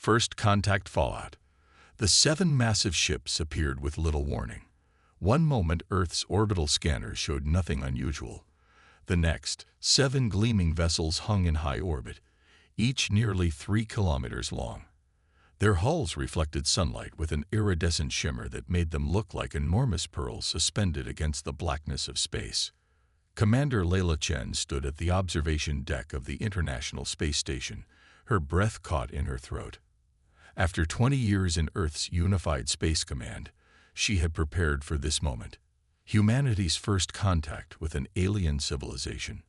First contact fallout. The 7 massive ships appeared with little warning. One moment Earth's orbital scanners showed nothing unusual. The next, 7 gleaming vessels hung in high orbit, each nearly 3 kilometers long. Their hulls reflected sunlight with an iridescent shimmer that made them look like enormous pearls suspended against the blackness of space. Commander Layla Chen stood at the observation deck of the International Space Station, her breath caught in her throat. After 20 years in Earth's unified space command, she had prepared for this moment, humanity's first contact with an alien civilization.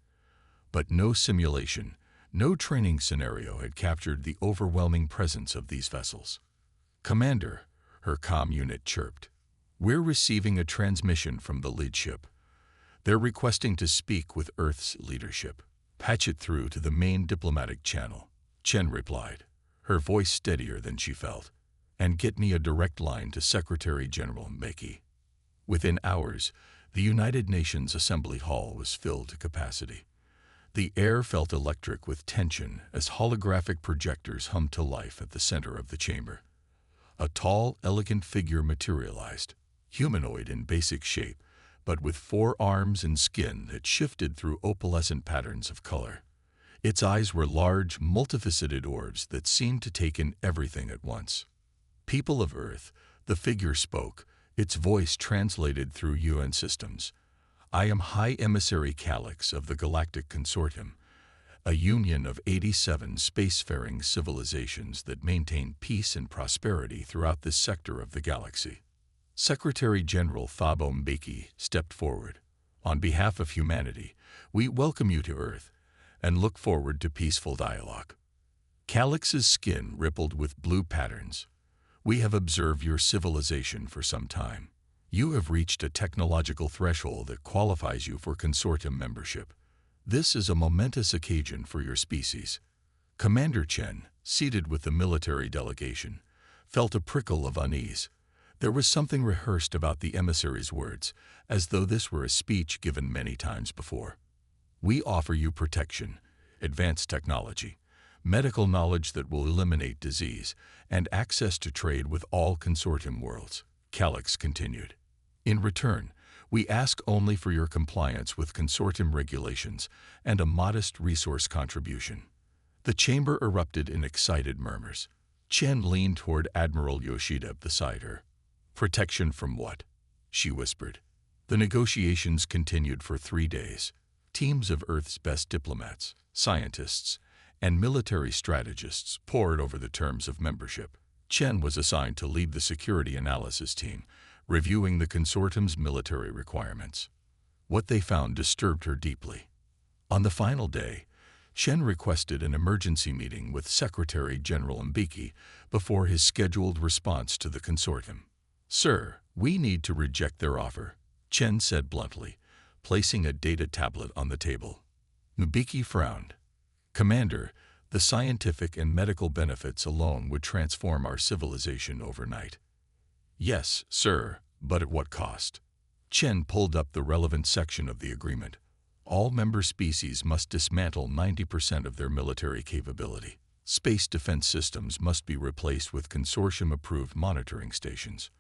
But no simulation, no training scenario had captured the overwhelming presence of these vessels. "Commander," her comm unit chirped, "we're receiving a transmission from the lead ship. They're requesting to speak with Earth's leadership. Patch it through to the main diplomatic channel." Chen replied, her voice steadier than she felt, "and get me a direct line to Secretary General Mbeki." Within hours, the United Nations Assembly Hall was filled to capacity. The air felt electric with tension as holographic projectors hummed to life at the center of the chamber. A tall, elegant figure materialized, humanoid in basic shape, but with 4 arms and skin that shifted through opalescent patterns of color. Its eyes were large, multifaceted orbs that seemed to take in everything at once. "People of Earth," the figure spoke, its voice translated through UN systems. "I am High Emissary Calix of the Galactic Consortium, a union of 87 spacefaring civilizations that maintain peace and prosperity throughout this sector of the galaxy." Secretary General Thabo Mbeki stepped forward. "On behalf of humanity, we welcome you to Earth and look forward to peaceful dialogue." Calix's skin rippled with blue patterns. "We have observed your civilization for some time. You have reached a technological threshold that qualifies you for consortium membership. This is a momentous occasion for your species." Commander Chen, seated with the military delegation, felt a prickle of unease. There was something rehearsed about the emissary's words, as though this were a speech given many times before. "We offer you protection, advanced technology, medical knowledge that will eliminate disease, and access to trade with all consortium worlds," Calix continued. "In return, we ask only for your compliance with consortium regulations and a modest resource contribution." The chamber erupted in excited murmurs. Chen leaned toward Admiral Yoshida beside her. "Protection from what?" she whispered. The negotiations continued for 3 days. Teams of Earth's best diplomats, scientists, and military strategists pored over the terms of membership. Chen was assigned to lead the security analysis team, reviewing the consortium's military requirements. What they found disturbed her deeply. On the final day, Chen requested an emergency meeting with Secretary General Mbeki before his scheduled response to the consortium. "Sir, we need to reject their offer," Chen said bluntly, placing a data tablet on the table. Mbeki frowned. "Commander, the scientific and medical benefits alone would transform our civilization overnight." "Yes, sir, but at what cost?" Chen pulled up the relevant section of the agreement. "All member species must dismantle 90% of their military capability. Space defense systems must be replaced with consortium-approved monitoring stations.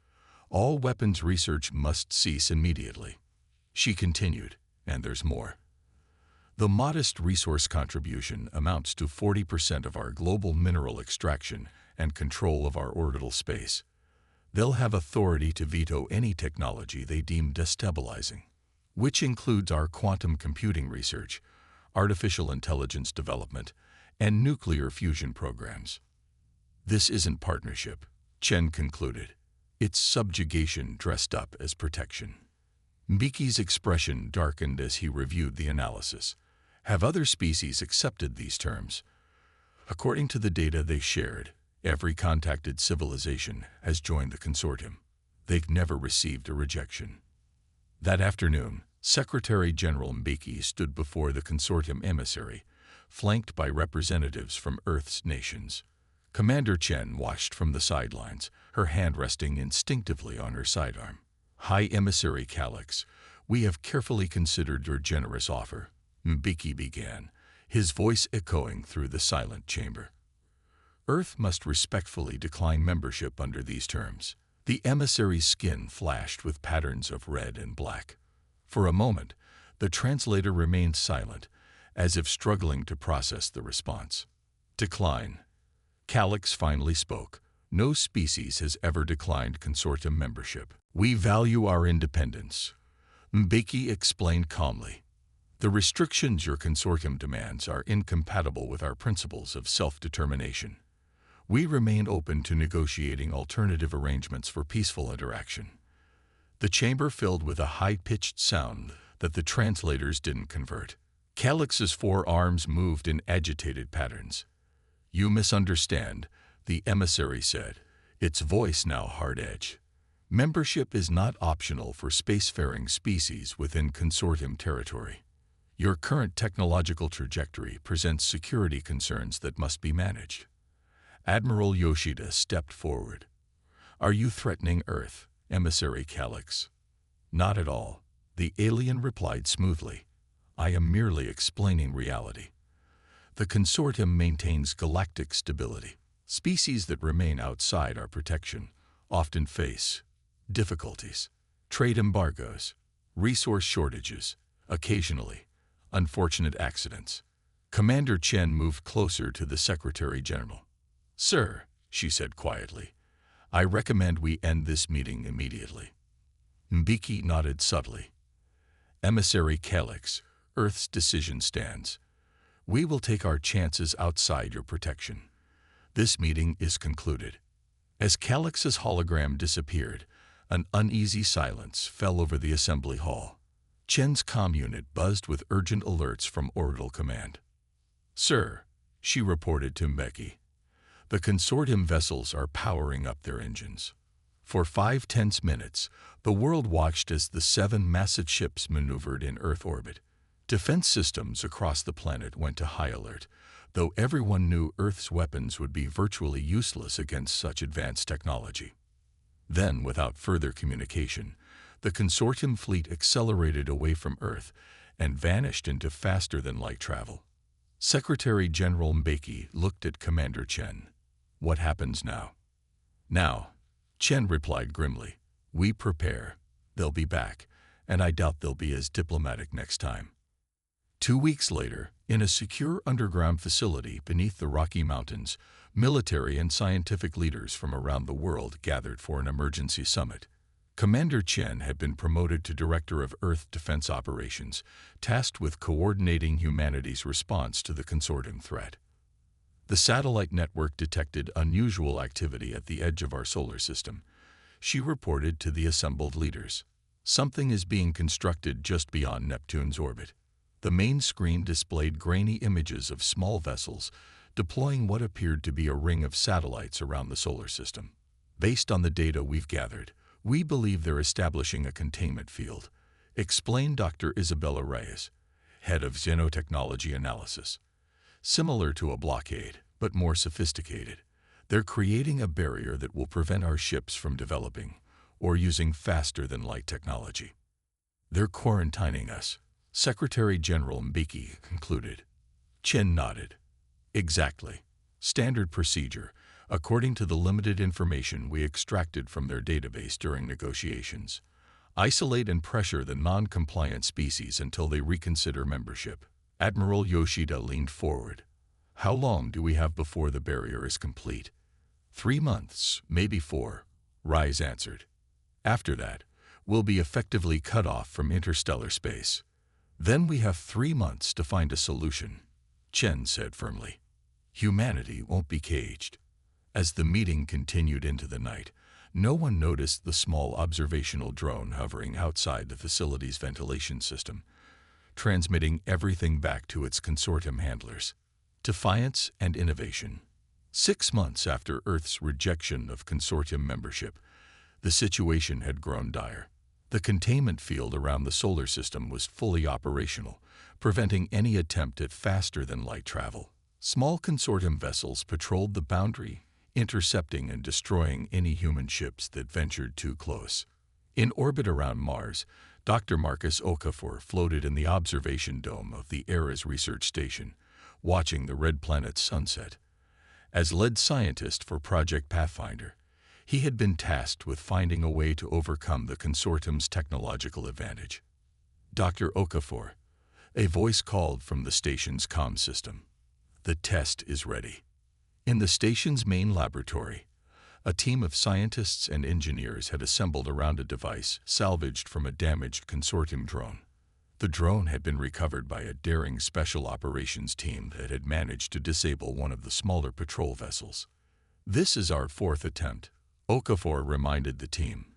All weapons research must cease immediately." She continued, "And there's more. The modest resource contribution amounts to 40% of our global mineral extraction and control of our orbital space. They'll have authority to veto any technology they deem destabilizing, which includes our quantum computing research, artificial intelligence development, and nuclear fusion programs." "This isn't partnership," Chen concluded. "It's subjugation dressed up as protection." Mbeki's expression darkened as he reviewed the analysis. Have other species accepted these terms? According to the data they shared, every contacted civilization has joined the consortium. They've never received a rejection. That afternoon, Secretary General Mbeki stood before the consortium emissary, flanked by representatives from Earth's nations. Commander Chen watched from the sidelines, her hand resting instinctively on her sidearm. "High Emissary Calix, we have carefully considered your generous offer," Mbeki began, his voice echoing through the silent chamber. Earth must respectfully decline membership under these terms. The emissary's skin flashed with patterns of red and black. For a moment, the translator remained silent, as if struggling to process the response. Decline. Calyx finally spoke. No species has ever declined consortium membership. We value our independence, Mbeki explained calmly. The restrictions your consortium demands are incompatible with our principles of self-determination. We remain open to negotiating alternative arrangements for peaceful interaction. The chamber filled with a high-pitched sound that the translators didn't convert. Calyx's forearms moved in agitated patterns. You misunderstand, the emissary said, its voice now hard-edged. Membership is not optional for spacefaring species within consortium territory. Your current technological trajectory presents security concerns that must be managed. Admiral Yoshida stepped forward. Are you threatening Earth, Emissary Calyx? Not at all, the alien replied smoothly. I am merely explaining reality. The consortium maintains galactic stability. Species that remain outside our protection often face difficulties, trade embargoes, resource shortages, occasionally, unfortunate accidents. Commander Chen moved closer to the Secretary General. Sir, she said quietly, I recommend we end this meeting immediately. Mbeki nodded subtly. Emissary Calyx, Earth's decision stands. We will take our chances outside your protection. This meeting is concluded. As Calyx's hologram disappeared, an uneasy silence fell over the assembly hall. Chen's comm unit buzzed with urgent alerts from Orbital Command. Sir, she reported to Mbeki, the consortium vessels are powering up their engines. For 5 tense minutes, the world watched as the 7 massive ships maneuvered in Earth orbit. Defense systems across the planet went to high alert, though everyone knew Earth's weapons would be virtually useless against such advanced technology. Then, without further communication, the consortium fleet accelerated away from Earth and vanished into faster-than-light travel. Secretary General Mbeki looked at Commander Chen. What happens now? Now, Chen replied grimly. We prepare. They'll be back, and I doubt they'll be as diplomatic next time. 2 weeks later, in a secure underground facility beneath the Rocky Mountains, military and scientific leaders from around the world gathered for an emergency summit. Commander Chen had been promoted to Director of Earth Defense Operations, tasked with coordinating humanity's response to the consortium threat. The satellite network detected unusual activity at the edge of our solar system. She reported to the assembled leaders. Something is being constructed just beyond Neptune's orbit. The main screen displayed grainy images of small vessels deploying what appeared to be a ring of satellites around the solar system. Based on the data we've gathered, we believe they're establishing a containment field, explained Dr. Isabella Reyes, head of Xenotechnology Analysis. Similar to a blockade, but more sophisticated, they're creating a barrier that will prevent our ships from developing or using faster-than-light technology. They're quarantining us, Secretary General Mbeki concluded. Chen nodded. Exactly. Standard procedure, according to the limited information we extracted from their database during negotiations. Isolate and pressure the non-compliant species until they reconsider membership. Admiral Yoshida leaned forward. How long do we have before the barrier is complete? 3 months, maybe 4, Rise answered. After that, we'll be effectively cut off from interstellar space. Then we have 3 months to find a solution, Chen said firmly. Humanity won't be caged. As the meeting continued into the night, no one noticed the small observational drone hovering outside the facility's ventilation system, transmitting everything back to its consortium handlers. Defiance and innovation. 6 months after Earth's rejection of consortium membership, the situation had grown dire. The containment field around the solar system was fully operational, preventing any attempt at faster-than-light travel. Small consortium vessels patrolled the boundary, intercepting and destroying any human ships that ventured too close. In orbit around Mars, Dr. Marcus Okafor floated in the observation dome of the Eras research station, watching the red planet's sunset. As lead scientist for Project Pathfinder, he had been tasked with finding a way to overcome the consortium's technological advantage. Dr. Okafor, a voice called from the station's comm system. The test is ready. In the station's main laboratory, a team of scientists and engineers had assembled around a device salvaged from a damaged consortium drone. The drone had been recovered by a daring special operations team that had managed to disable one of the smaller patrol vessels. "This is our fourth attempt," Okafor reminded the team.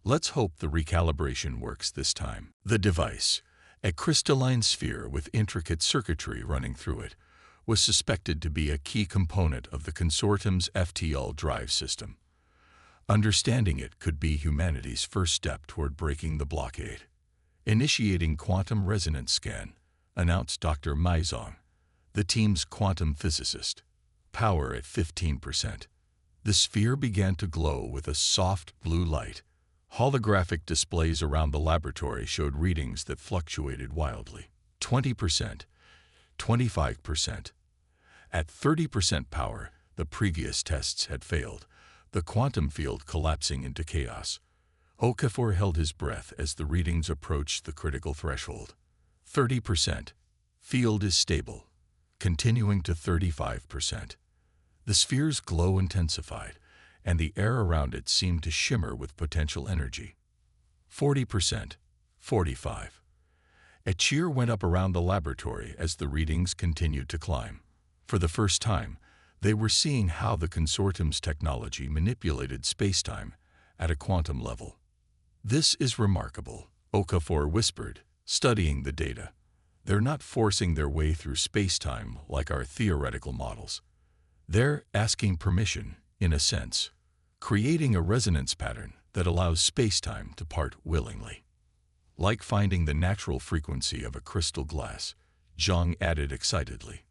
"Let's hope the recalibration works this time." The device, a crystalline sphere with intricate circuitry running through it, was suspected to be a key component of the consortium's FTL drive system. Understanding it could be humanity's first step toward breaking the blockade. "Initiating quantum resonance scan," announced Dr. Maizong, the team's quantum physicist. "Power at 15%. The sphere began to glow with a soft blue light. Holographic displays around the laboratory showed readings that fluctuated wildly. 20%, 25%. At 30% power, the previous tests had failed, the quantum field collapsing into chaos. Okafor held his breath as the readings approached the critical threshold. 30%. Field is stable. Continuing to 35%. The sphere's glow intensified, and the air around it seemed to shimmer with potential energy. 40%. 45%. A cheer went up around the laboratory as the readings continued to climb. For the first time, they were seeing how the consortium's technology manipulated spacetime at a quantum level. "This is remarkable," Okafor whispered, studying the data. "They're not forcing their way through spacetime like our theoretical models. They're asking permission, in a sense, creating a resonance pattern that allows spacetime to part willingly." "Like finding the natural frequency of a crystal glass," Zhang added excitedly.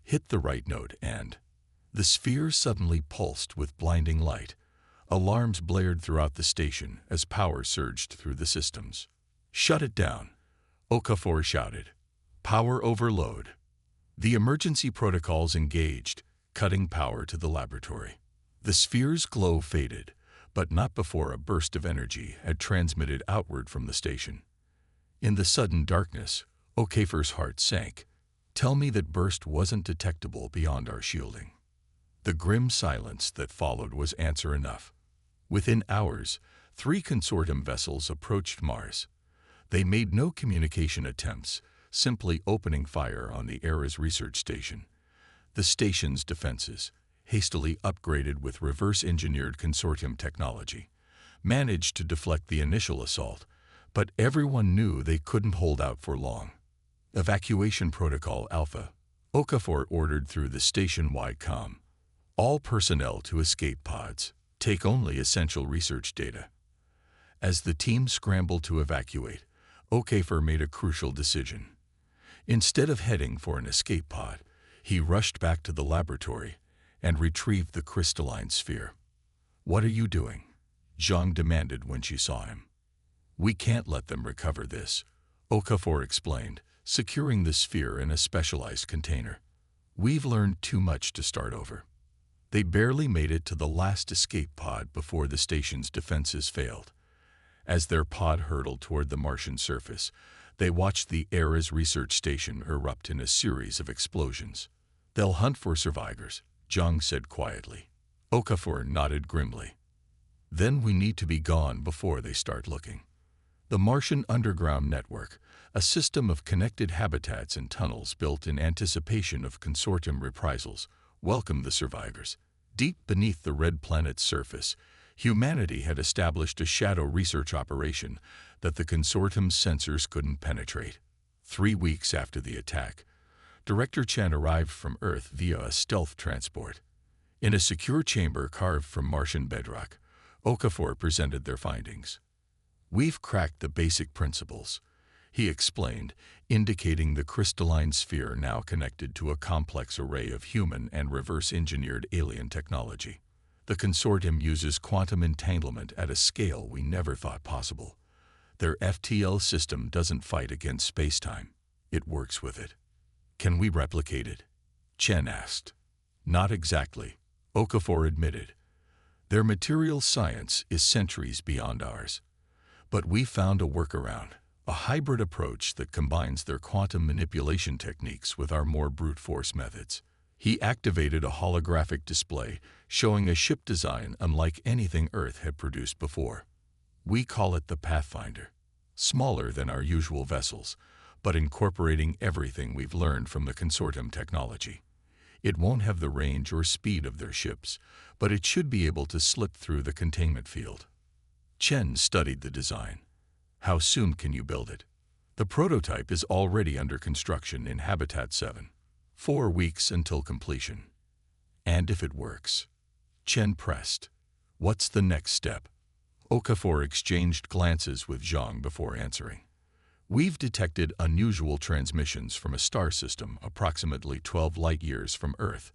"Hit the right note and..." The sphere suddenly pulsed with blinding light. Alarms blared throughout the station as power surged through the systems. "Shut it down," Okafor shouted. "Power overload." The emergency protocols engaged, cutting power to the laboratory. The sphere's glow faded, but not before a burst of energy had transmitted outward from the station. In the sudden darkness, Okafor's heart sank. "Tell me that burst wasn't detectable beyond our shielding." The grim silence that followed was answer enough. Within hours, 3 consortium vessels approached Mars. They made no communication attempts, simply opening fire on the Era's research station. The station's defenses, hastily upgraded with reverse-engineered consortium technology, managed to deflect the initial assault, but everyone knew they couldn't hold out for long. "Evacuation Protocol Alpha," Okafor ordered through the station-wide comm. "All personnel to escape pods. Take only essential research data." As the team scrambled to evacuate, Okafor made a crucial decision. Instead of heading for an escape pod, he rushed back to the laboratory and retrieved the crystalline sphere. "What are you doing?" Zhang demanded when she saw him. "We can't let them recover this," Okafor explained, securing the sphere in a specialized container. "We've learned too much to start over." They barely made it to the last escape pod before the station's defenses failed. As their pod hurtled toward the Martian surface, they watched the Era's research station erupt in a series of explosions. "They'll hunt for survivors," Zhang said quietly. Okafor nodded grimly. "Then we need to be gone before they start looking." The Martian Underground Network, a system of connected habitats and tunnels built in anticipation of consortium reprisals, welcomed the survivors. Deep beneath the red planet's surface, humanity had established a shadow research operation that the consortium's sensors couldn't penetrate. 3 weeks after the attack, Director Chen arrived from Earth via a stealth transport. In a secure chamber carved from Martian bedrock, Okafor presented their findings. "We've cracked the basic principles," he explained, indicating the crystalline sphere now connected to a complex array of human and reverse-engineered alien technology. "The consortium uses quantum entanglement at a scale we never thought possible. Their FTL system doesn't fight against spacetime. It works with it." "Can we replicate it?" Chen asked. Not exactly, Okafor admitted. Their material science is centuries beyond ours. But we found a workaround, a hybrid approach that combines their quantum manipulation techniques with our more brute force methods. He activated a holographic display showing a ship design unlike anything Earth had produced before. We call it the Pathfinder. Smaller than our usual vessels, but incorporating everything we've learned from the consortium technology. It won't have the range or speed of their ships, but it should be able to slip through the containment field. Chen studied the design. How soon can you build it? The prototype is already under construction in Habitat 7. 4 weeks until completion. And if it works? Chen pressed. What's the next step? Okafor exchanged glances with Zhang before answering. We've detected unusual transmissions from a star system approximately 12 light-years from Earth.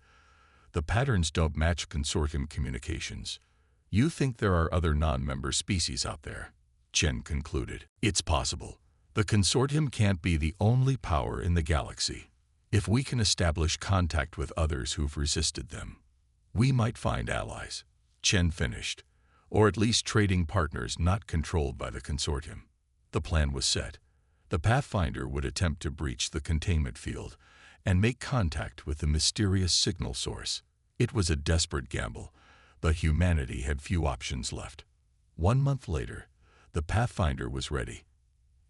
The patterns don't match consortium communications. You think there are other non-member species out there? Chen concluded. It's possible. The consortium can't be the only power in the galaxy. If we can establish contact with others who've resisted them, we might find allies. Chen finished. Or at least trading partners not controlled by the consortium. The plan was set. The Pathfinder would attempt to breach the containment field and make contact with the mysterious signal source. It was a desperate gamble, but humanity had few options left. 1 month later, the Pathfinder was ready.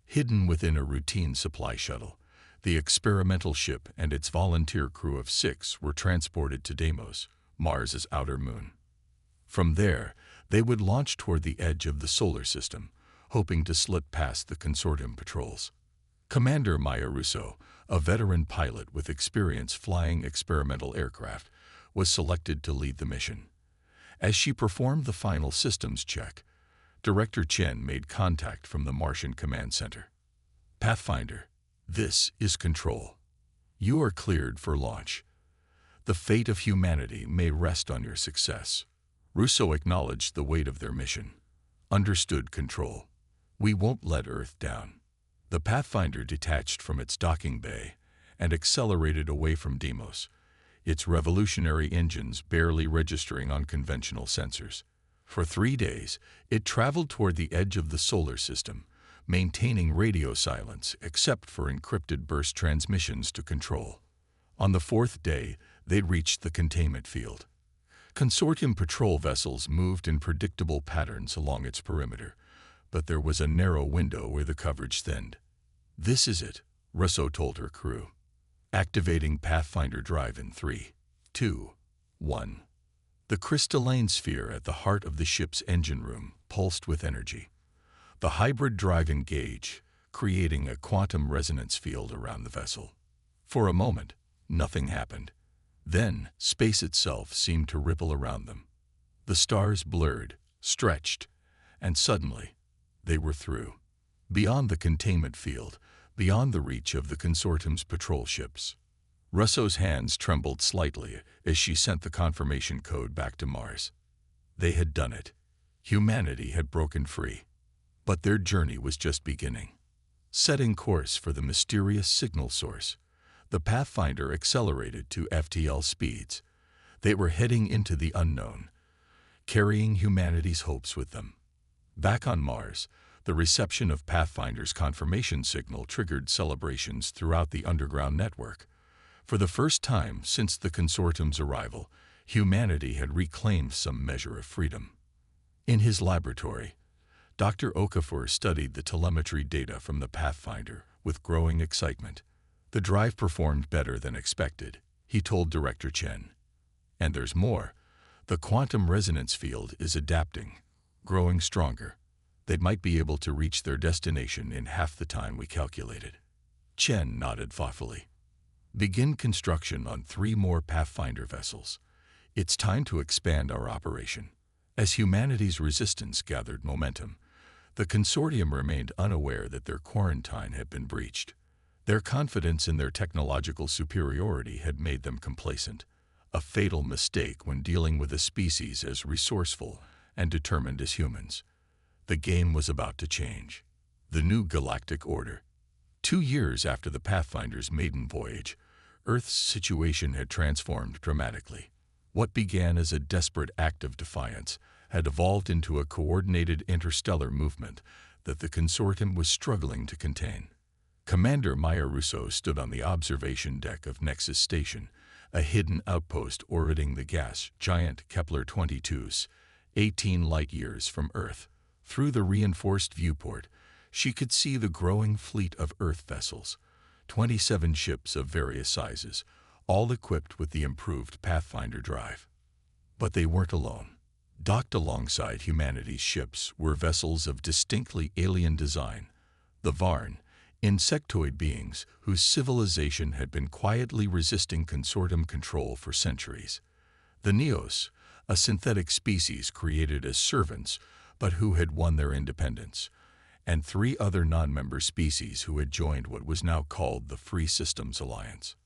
Hidden within a routine supply shuttle, the experimental ship and its volunteer crew of 6 were transported to Deimos, Mars's outer moon. From there, they would launch toward the edge of the solar system, hoping to slip past the consortium patrols. Commander Maya Russo, a veteran pilot with experience flying experimental aircraft, was selected to lead the mission. As she performed the final systems check, Director Chen made contact from the Martian Command Center. Pathfinder, this is Control. You are cleared for launch. The fate of humanity may rest on your success. Russo acknowledged the weight of their mission. Understood, Control. We won't let Earth down. The Pathfinder detached from its docking bay and accelerated away from Deimos, its revolutionary engines barely registering on conventional sensors. For 3 days, it traveled toward the edge of the solar system, maintaining radio silence except for encrypted burst transmissions to Control. On the 4th day, they'd reached the containment field. Consortium patrol vessels moved in predictable patterns along its perimeter, but there was a narrow window where the coverage thinned. This is it, Russo told her crew. Activating Pathfinder drive in 3, 2, 1. The crystalline sphere at the heart of the ship's engine room pulsed with energy. The hybrid drive engaged, creating a quantum resonance field around the vessel. For a moment, nothing happened. Then, space itself seemed to ripple around them. The stars blurred, stretched, and suddenly, they were through. Beyond the containment field, beyond the reach of the consortium's patrol ships. Russo's hands trembled slightly as she sent the confirmation code back to Mars. They had done it. Humanity had broken free. But their journey was just beginning. Setting course for the mysterious signal source, the Pathfinder accelerated to FTL speeds. They were heading into the unknown, carrying humanity's hopes with them. Back on Mars, the reception of Pathfinder's confirmation signal triggered celebrations throughout the underground network. For the first time since the consortium's arrival, humanity had reclaimed some measure of freedom. In his laboratory, Dr. Okafor studied the telemetry data from the Pathfinder with growing excitement. The drive performed better than expected, he told Director Chen. And there's more. The quantum resonance field is adapting, growing stronger. They might be able to reach their destination in half the time we calculated. Chen nodded thoughtfully. Begin construction on 3 more Pathfinder vessels. It's time to expand our operation. As humanity's resistance gathered momentum, the consortium remained unaware that their quarantine had been breached. Their confidence in their technological superiority had made them complacent, a fatal mistake when dealing with a species as resourceful and determined as humans. The game was about to change. The new galactic order. 2 years after the Pathfinder's maiden voyage, Earth's situation had transformed dramatically. What began as a desperate act of defiance had evolved into a coordinated interstellar movement that the consortium was struggling to contain. Commander Maya Russo stood on the observation deck of Nexus Station, a hidden outpost orbiting the gas giant Kepler-22's, 18 light-years from Earth. Through the reinforced viewport, she could see the growing fleet of Earth vessels, 27 ships of various sizes, all equipped with the improved Pathfinder drive. But they weren't alone. Docked alongside humanity's ships were vessels of distinctly alien design, the Varn, insectoid beings whose civilization had been quietly resisting consortium control for centuries. The Neos, a synthetic species created as servants but who had won their independence, and 3 other non-member species who had joined what was now called the Free Systems Alliance.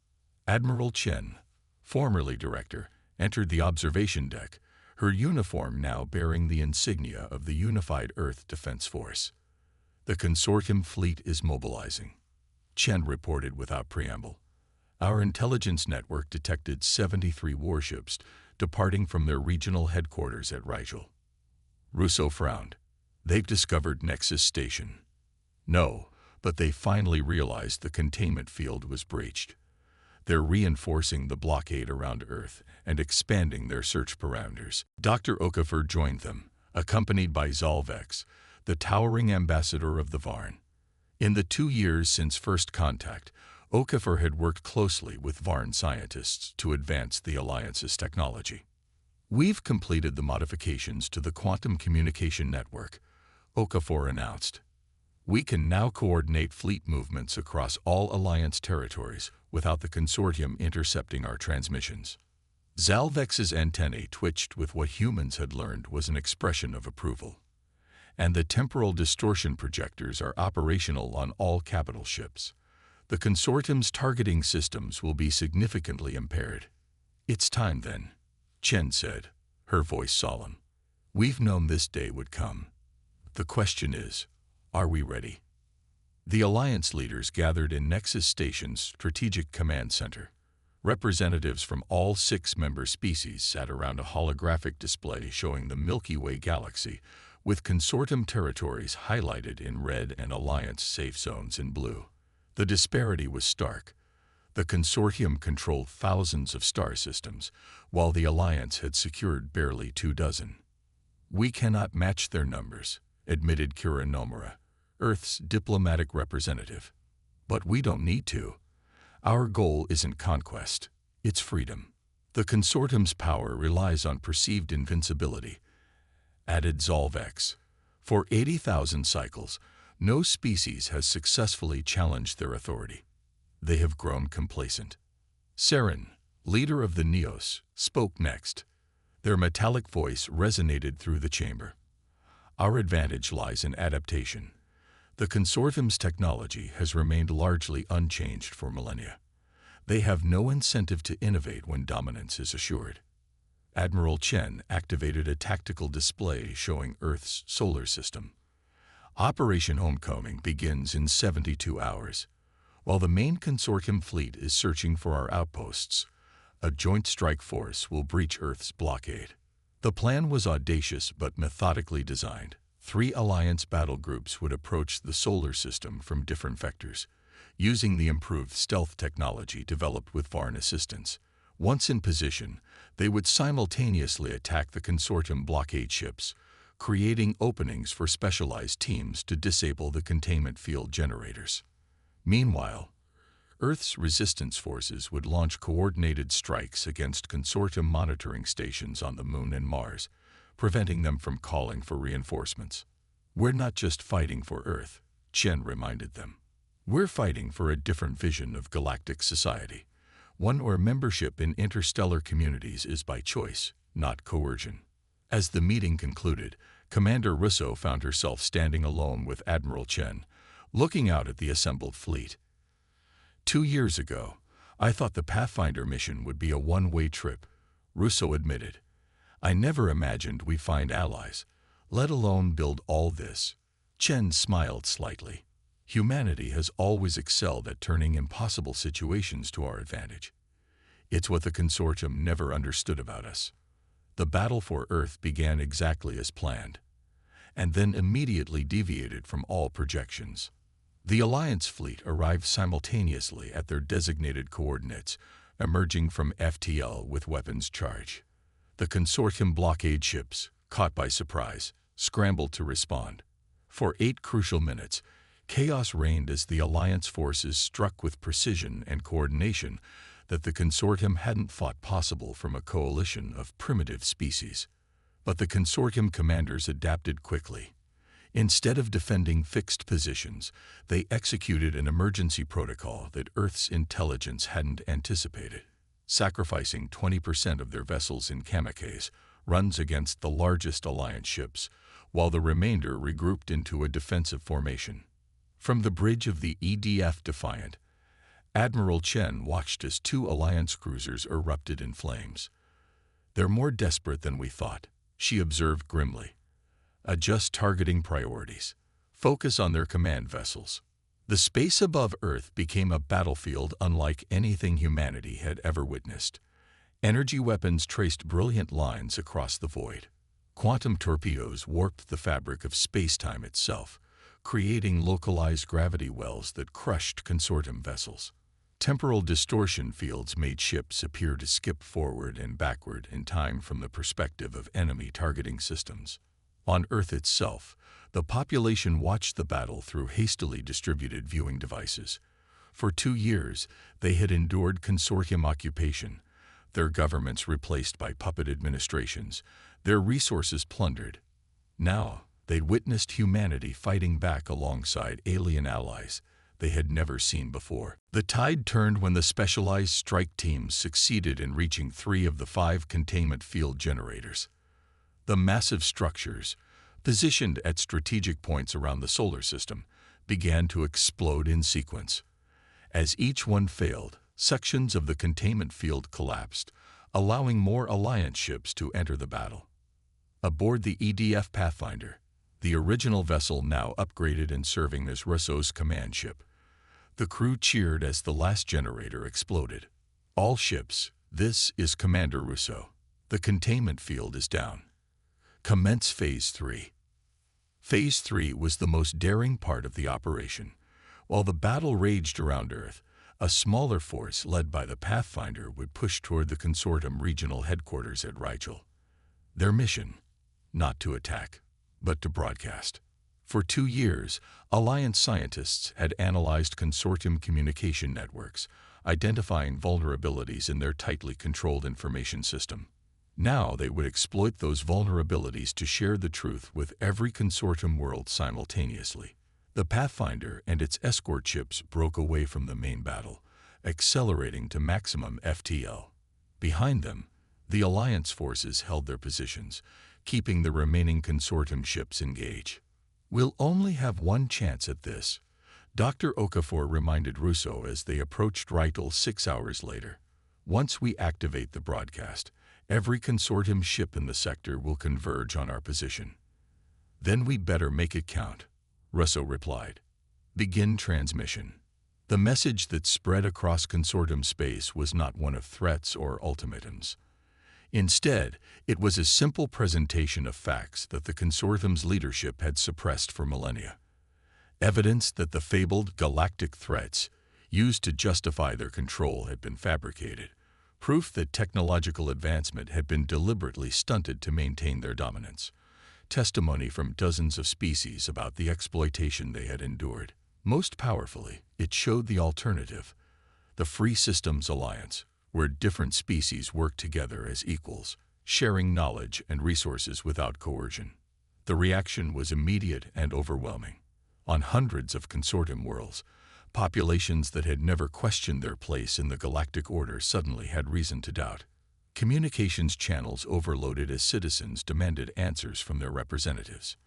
Admiral Chen, formerly director, entered the observation deck, her uniform now bearing the insignia of the Unified Earth Defense Force. "The consortium fleet is mobilizing," Chen reported without preamble. "Our intelligence network detected 73 warships departing from their regional headquarters at Rigel." Russo frowned. "They've discovered Nexus Station." "No, but they finally realized the containment field was breached. They're reinforcing the blockade around Earth and expanding their search parameters." Dr. Okafor joined them, accompanied by Zalvex, the towering ambassador of the Varn. In the 2 years since first contact, Okafor had worked closely with Varn scientists to advance the Alliance's technology. "We've completed the modifications to the quantum communication network," Okafor announced. "We can now coordinate fleet movements across all Alliance territories without the consortium intercepting our transmissions." Zalvex's antennae twitched with what humans had learned was an expression of approval. "And the temporal distortion projectors are operational on all capital ships. The consortium's targeting systems will be significantly impaired." "It's time then," Chen said, her voice solemn. "We've known this day would come. The question is, are we ready?" The Alliance leaders gathered in Nexus Station's Strategic Command Center. Representatives from all 6 member species sat around a holographic display showing the Milky Way galaxy, with consortium territories highlighted in red and Alliance safe zones in blue. The disparity was stark. The consortium controlled thousands of star systems, while the Alliance had secured barely 2 dozen. "We cannot match their numbers," admitted Kira Nomura, Earth's diplomatic representative. "But we don't need to. Our goal isn't conquest, it's freedom. The consortium's power relies on perceived invincibility," added Zalvex. "For 80,000 cycles, no species has successfully challenged their authority. They have grown complacent." Saren, leader of the Neos, spoke next. Their metallic voice resonated through the chamber. "Our advantage lies in adaptation. The consortium's technology has remained largely unchanged for millennia. They have no incentive to innovate when dominance is assured." Admiral Chen activated a tactical display showing Earth's solar system. "Operation Homecoming begins in 72 hours. While the main consortium fleet is searching for our outposts, a joint strike force will breach Earth's blockade." The plan was audacious but methodically designed. 3 Alliance battle groups would approach the solar system from different vectors, using the improved stealth technology developed with Varn assistance. Once in position, they would simultaneously attack the consortium blockade ships, creating openings for specialized teams to disable the containment field generators. Meanwhile, Earth's resistance forces would launch coordinated strikes against consortium monitoring stations on the Moon and Mars, preventing them from calling for reinforcements. "We're not just fighting for Earth," Chen reminded them. "We're fighting for a different vision of galactic society, one where membership in interstellar communities is by choice, not coercion." As the meeting concluded, Commander Russo found herself standing alone with Admiral Chen, looking out at the assembled fleet. "2 years ago, I thought the Pathfinder mission would be a one-way trip," Russo admitted. "I never imagined we'd find allies, let alone build all this." Chen smiled slightly. "Humanity has always excelled at turning impossible situations to our advantage. It's what the consortium never understood about us. The battle for Earth began exactly as planned, and then immediately deviated from all projections. The Alliance fleet arrived simultaneously at their designated coordinates, emerging from FTL with weapons charged. The consortium blockade ships, caught by surprise, scrambled to respond. For 8 crucial minutes, chaos reigned as the Alliance forces struck with precision and coordination that the consortium hadn't thought possible from a coalition of primitive species. But the consortium commanders adapted quickly. Instead of defending fixed positions, they executed an emergency protocol that Earth's intelligence hadn't anticipated, sacrificing 20% of their vessels in kamikaze runs against the largest Alliance ships, while the remainder regrouped into a defensive formation. From the bridge of the EDF Defiant, Admiral Chen watched as 2 Alliance cruisers erupted in flames. "They're more desperate than we thought," she observed grimly. "Adjust targeting priorities. Focus on their command vessels." The space above Earth became a battlefield unlike anything humanity had ever witnessed. Energy weapons traced brilliant lines across the void. Quantum torpedoes warped the fabric of space-time itself, creating localized gravity wells that crushed consortium vessels. Temporal distortion fields made ships appear to skip forward and backward in time from the perspective of enemy targeting systems. On Earth itself, the population watched the battle through hastily distributed viewing devices. For 2 years, they had endured consortium occupation, their governments replaced by puppet administrations, their resources plundered. Now, they'd witnessed humanity fighting back alongside alien allies they had never seen before. The tide turned when the specialized strike teams succeeded in reaching 3 of the 5 containment field generators. The massive structures, positioned at strategic points around the solar system, began to explode in sequence. As each one failed, sections of the containment field collapsed, allowing more Alliance ships to enter the battle. Aboard the EDF Pathfinder, the original vessel now upgraded and serving as Russo's command ship, the crew cheered as the last generator exploded. "All ships, this is Commander Russo. The containment field is down. Commence Phase 3. Phase 3 was the most daring part of the operation. While the battle raged around Earth, a smaller force led by the Pathfinder would push toward the consortium regional headquarters at Rigel. Their mission, not to attack, but to broadcast. For 2 years, Alliance scientists had analyzed consortium communication networks, identifying vulnerabilities in their tightly controlled information system. Now they would exploit those vulnerabilities to share the truth with every consortium world simultaneously. The Pathfinder and its escort ships broke away from the main battle, accelerating to maximum FTL. Behind them, the Alliance forces held their positions, keeping the remaining consortium ships engaged. "We'll only have one chance at this," Dr. Okafor reminded Russo as they approached Rigel 6 hours later. "Once we activate the broadcast, every consortium ship in the sector will converge on our position. Then we better make it count," Russo replied. "Begin transmission." The message that spread across consortium space was not one of threats or ultimatums. Instead, it was a simple presentation of facts that the consortium's leadership had suppressed for millennia. Evidence that the fabled galactic threats used to justify their control had been fabricated. Proof that technological advancement had been deliberately stunted to maintain their dominance. Testimony from dozens of species about the exploitation they had endured. Most powerfully, it showed the alternative, the Free Systems Alliance, where different species work together as equals, sharing knowledge and resources without coercion. The reaction was immediate and overwhelming. On hundreds of consortium worlds, populations that had never questioned their place in the galactic order suddenly had reason to doubt. Communications channels overloaded as citizens demanded answers from their representatives.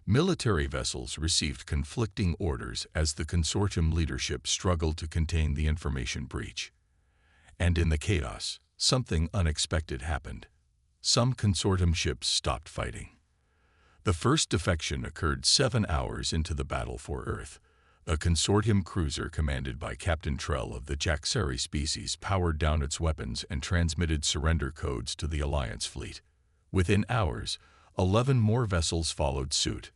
Military vessels received conflicting orders as the consortium leadership struggled to contain the information breach. And in the chaos, something unexpected happened. Some consortium ships stopped fighting. The first defection occurred 7 hours into the battle for Earth, A consortium cruiser commanded by Captain Trell of the Jaxari species powered down its weapons and transmitted surrender codes to the Alliance fleet. Within hours, 11 more vessels followed suit.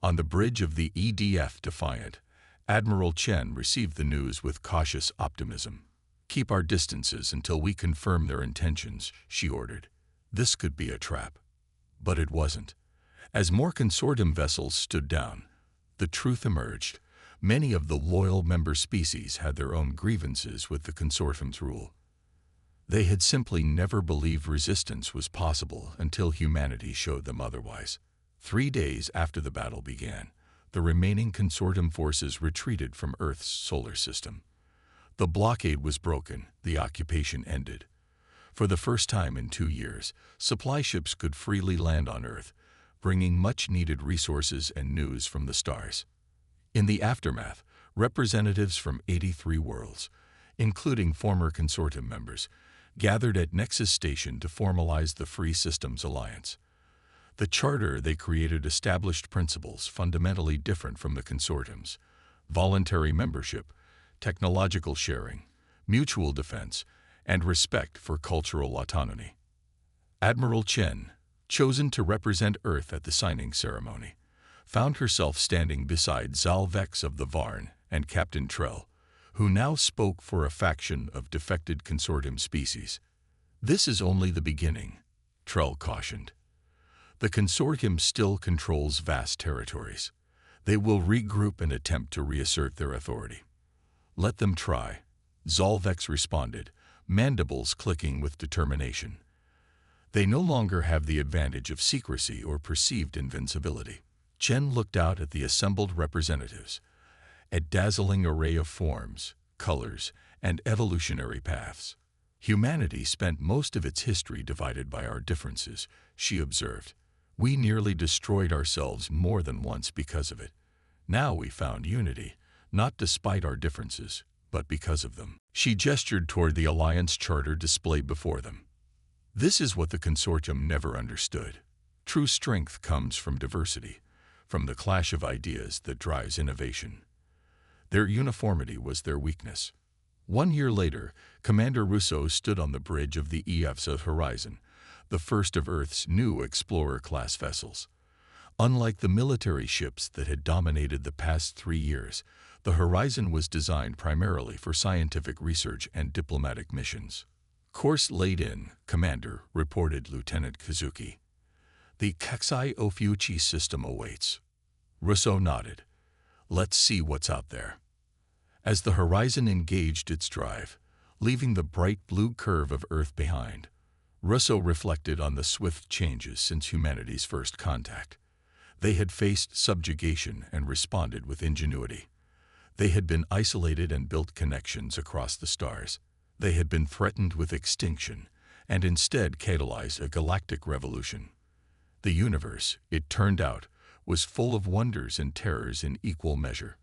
On the bridge of the EDF Defiant, Admiral Chen received the news with cautious optimism. "Keep our distances until we confirm their intentions," she ordered. This could be a trap. But it wasn't. As more consortium vessels stood down, the truth emerged. Many of the loyal member species had their own grievances with the consortium's rule. They had simply never believed resistance was possible until humanity showed them otherwise. 3 days after the battle began, the remaining consortium forces retreated from Earth's solar system. The blockade was broken, the occupation ended. For the first time in 2 years, supply ships could freely land on Earth, bringing much-needed resources and news from the stars. In the aftermath, representatives from 83 worlds, including former consortium members, gathered at Nexus Station to formalize the Free Systems Alliance. The charter they created established principles fundamentally different from the consortium's: voluntary membership, technological sharing, mutual defense, and respect for cultural autonomy. Admiral Chen, chosen to represent Earth at the signing ceremony, found herself standing beside Zal Vex of the Varn and Captain Trell, who now spoke for a faction of defected consortium species. "This is only the beginning," Trell cautioned. "The consortium still controls vast territories. They will regroup and attempt to reassert their authority." "Let them try," Zalvex responded, mandibles clicking with determination. "They no longer have the advantage of secrecy or perceived invincibility." Chen looked out at the assembled representatives, a dazzling array of forms, colors, and evolutionary paths. "Humanity spent most of its history divided by our differences," she observed. "We nearly destroyed ourselves more than once because of it. Now we found unity, not despite our differences, but because of them." She gestured toward the Alliance Charter displayed before them. "This is what the consortium never understood. True strength comes from diversity, from the clash of ideas that drives innovation. Their uniformity was their weakness." 1 year later, Commander Rousseau stood on the bridge of the EF's Horizon, the first of Earth's new Explorer-class vessels. Unlike the military ships that had dominated the past 3 years, the Horizon was designed primarily for scientific research and diplomatic missions. "Course laid in, Commander," reported Lieutenant Kazuki. "The Kaksai Ophiuchi system awaits." Rousseau nodded. "Let's see what's out there." As the Horizon engaged its drive, leaving the bright blue curve of Earth behind, Rousseau reflected on the swift changes since humanity's first contact. They had faced subjugation and responded with ingenuity. They had been isolated and built connections across the stars. They had been threatened with extinction and instead catalyzed a galactic revolution. The universe, it turned out, was full of wonders and terrors in equal measure.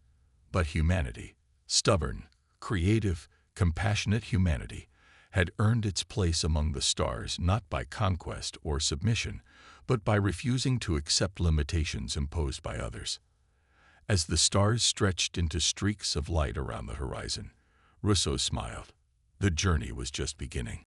But humanity, stubborn, creative, compassionate humanity, had earned its place among the stars not by conquest or submission, but by refusing to accept limitations imposed by others. As the stars stretched into streaks of light around the horizon, Rousseau smiled. The journey was just beginning.